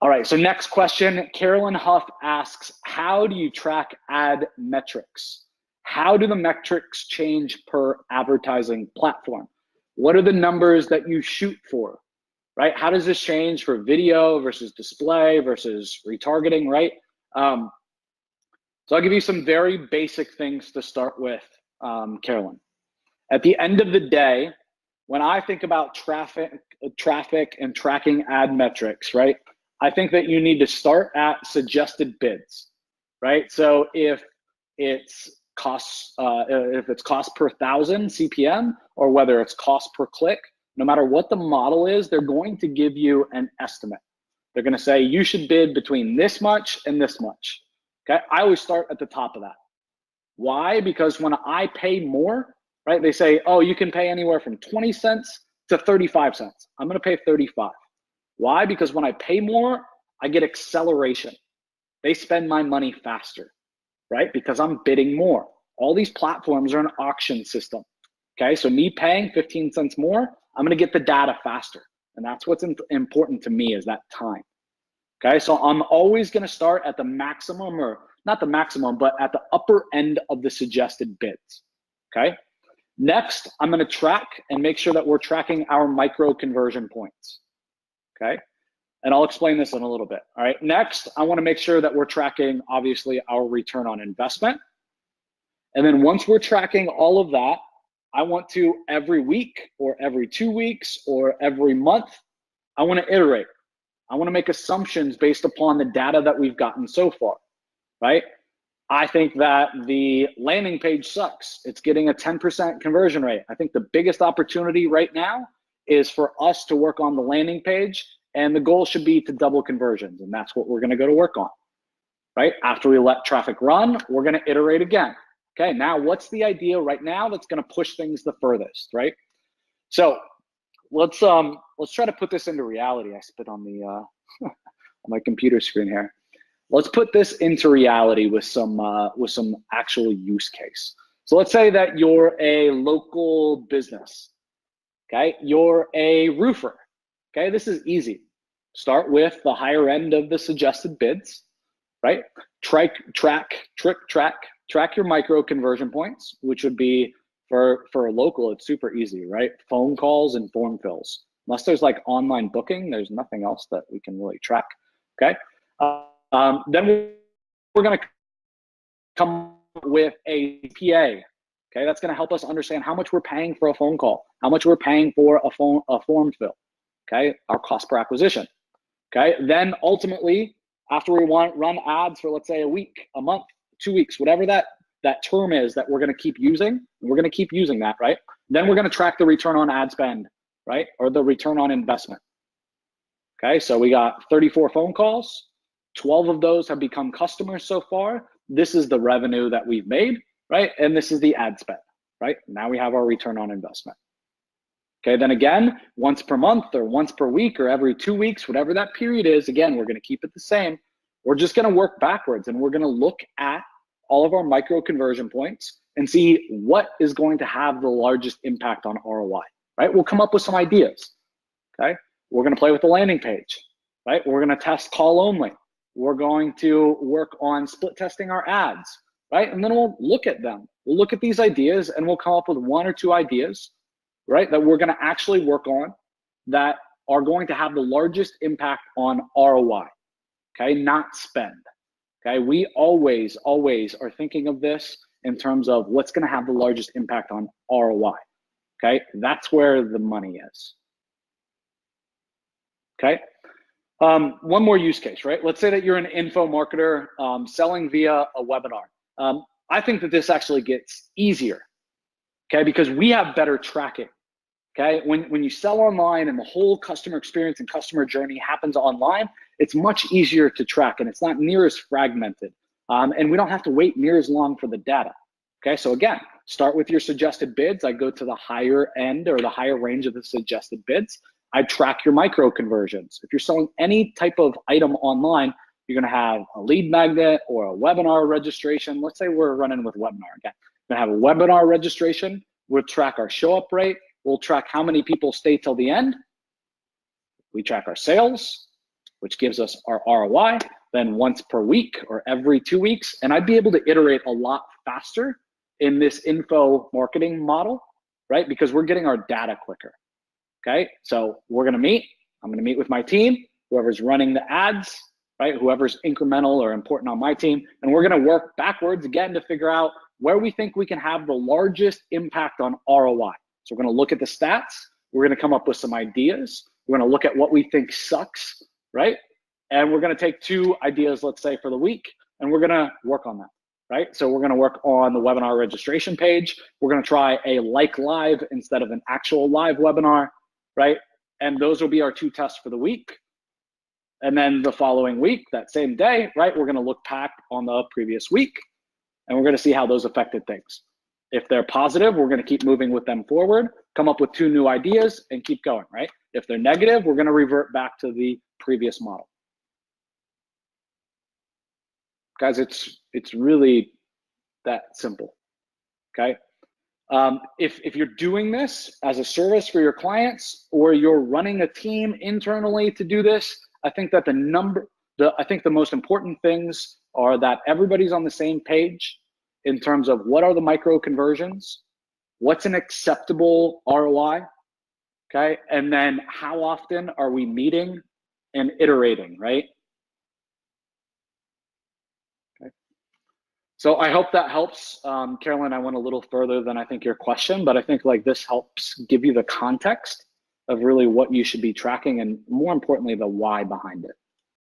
All right, so next question, Carolyn Huff asks, how do you track ad metrics? How do the metrics change per advertising platform? What are the numbers that you shoot for, right? How does this change for video versus display versus retargeting, right? So I'll give you some very basic things to start with, Carolyn. At the end of the day, when I think about traffic and tracking ad metrics, right? I think that you need to start at suggested bids, right? So if it's cost per thousand CPM, or whether it's cost per click, no matter what the model is, they're going to give you an estimate. They're going to say you should bid between this much and this much. Okay, I always start at the top of that. Why? Because when I pay more, right, they say, oh, you can pay anywhere from 20 cents to 35 cents. I'm going to pay 35. Why? Because when I pay more, I get acceleration. They spend my money faster, right? Because I'm bidding more. All these platforms are an auction system. Okay, so me paying 15 cents more, I'm going to get the data faster. And that's what's important to me, is that time. Okay, so I'm always going to start at the maximum, or not the maximum, but at the upper end of the suggested bids. Okay, next, I'm going to track and make sure that we're tracking our micro conversion points. Okay, and I'll explain this in a little bit. All right, next, I want to make sure that we're tracking, obviously, our return on investment. And then once we're tracking all of that, I want to, every week or every 2 weeks or every month, I want to iterate. I want to make assumptions based upon the data that we've gotten so far, right? I think that the landing page sucks. It's getting a 10% conversion rate. I think the biggest opportunity right now is for us to work on the landing page, and the goal should be to double conversions, and that's what we're going to go to work on, right? After we let traffic run, we're going to iterate again. Okay, now what's the idea right now that's going to push things the furthest, right? So let's try to put this into reality. I spit on the on my computer screen here. Let's put this into reality with some actual use case. So let's say that you're a local business. Okay, you're a roofer. Okay, this is easy. Start with the higher end of the suggested bids, right? Track your micro conversion points, which would be, for a local, it's super easy, right? Phone calls and form fills. Unless there's like online booking, there's nothing else that we can really track. Okay. Then we're going to come with a CPA. Okay, that's going to help us understand how much we're paying for a phone call, how much we're paying for a form fill. Okay, our cost per acquisition. Okay, then ultimately, after we run ads for, let's say, a week, a month, 2 weeks, whatever that term is that we're going to keep using, we're going to keep using that, right? Then we're going to track the return on ad spend, right? Or the return on investment. Okay, so we got 34 phone calls. 12 of those have become customers so far. This is the revenue that we've made, right? And this is the ad spend, right? Now we have our return on investment. Okay, then again, once per month or once per week or every 2 weeks, whatever that period is, again, we're going to keep it the same. We're just going to work backwards, and we're going to look at all of our micro conversion points and see what is going to have the largest impact on ROI, right? We'll come up with some ideas, okay? We're going to play with the landing page, right? We're going to test call only. We're going to work on split testing our ads, right? And then we'll look at them. We'll look at these ideas, and we'll come up with 1 or 2 ideas, right, that we're going to actually work on that are going to have the largest impact on ROI, okay, not spend. Okay, we always are thinking of this in terms of what's going to have the largest impact on ROI. Okay, that's where the money is. Okay, one more use case, right? Let's say that you're an info marketer selling via a webinar. I think that this actually gets easier, okay, because we have better tracking. Okay, when you sell online and the whole customer experience and customer journey happens online, it's much easier to track, and it's not near as fragmented. And we don't have to wait near as long for the data. Okay, so again, start with your suggested bids. I go to the higher end or the higher range of the suggested bids. I track your micro conversions. If you're selling any type of item online, you're gonna have a lead magnet or a webinar registration. Let's say we're running with webinar again. We're gonna have a webinar registration. We'll track our show up rate. We'll track how many people stay till the end. We track our sales. which gives us our ROI, then once per week or every 2 weeks. And I'd be able to iterate a lot faster in this info marketing model, right? Because we're getting our data quicker, okay? So we're gonna meet, I'm gonna meet with my team, whoever's running the ads, right? Whoever's incremental or important on my team, and we're gonna work backwards again to figure out where we think we can have the largest impact on ROI. So we're gonna look at the stats, we're gonna come up with some ideas, we're gonna look at what we think sucks, right? And we're gonna take 2 ideas, let's say for the week, and we're gonna work on that, right? So we're gonna work on the webinar registration page. We're gonna try a like live instead of an actual live webinar, right? And those will be our 2 tests for the week. And then the following week, that same day, right, we're gonna look back on the previous week and we're gonna see how those affected things. If they're positive, we're gonna keep moving with them forward, come up with 2 new ideas and keep going, right? If they're negative, we're gonna revert back to the previous model. Guys, it's really that simple, okay? If you're doing this as a service for your clients or you're running a team internally to do this, I think that I think the most important things are that everybody's on the same page in terms of what are the micro conversions, what's an acceptable ROI, okay? And then how often are we meeting and iterating, right? Okay. So I hope that helps. Carolyn, I went a little further than I think your question, but I think like this helps give you the context of really what you should be tracking and more importantly, the why behind it.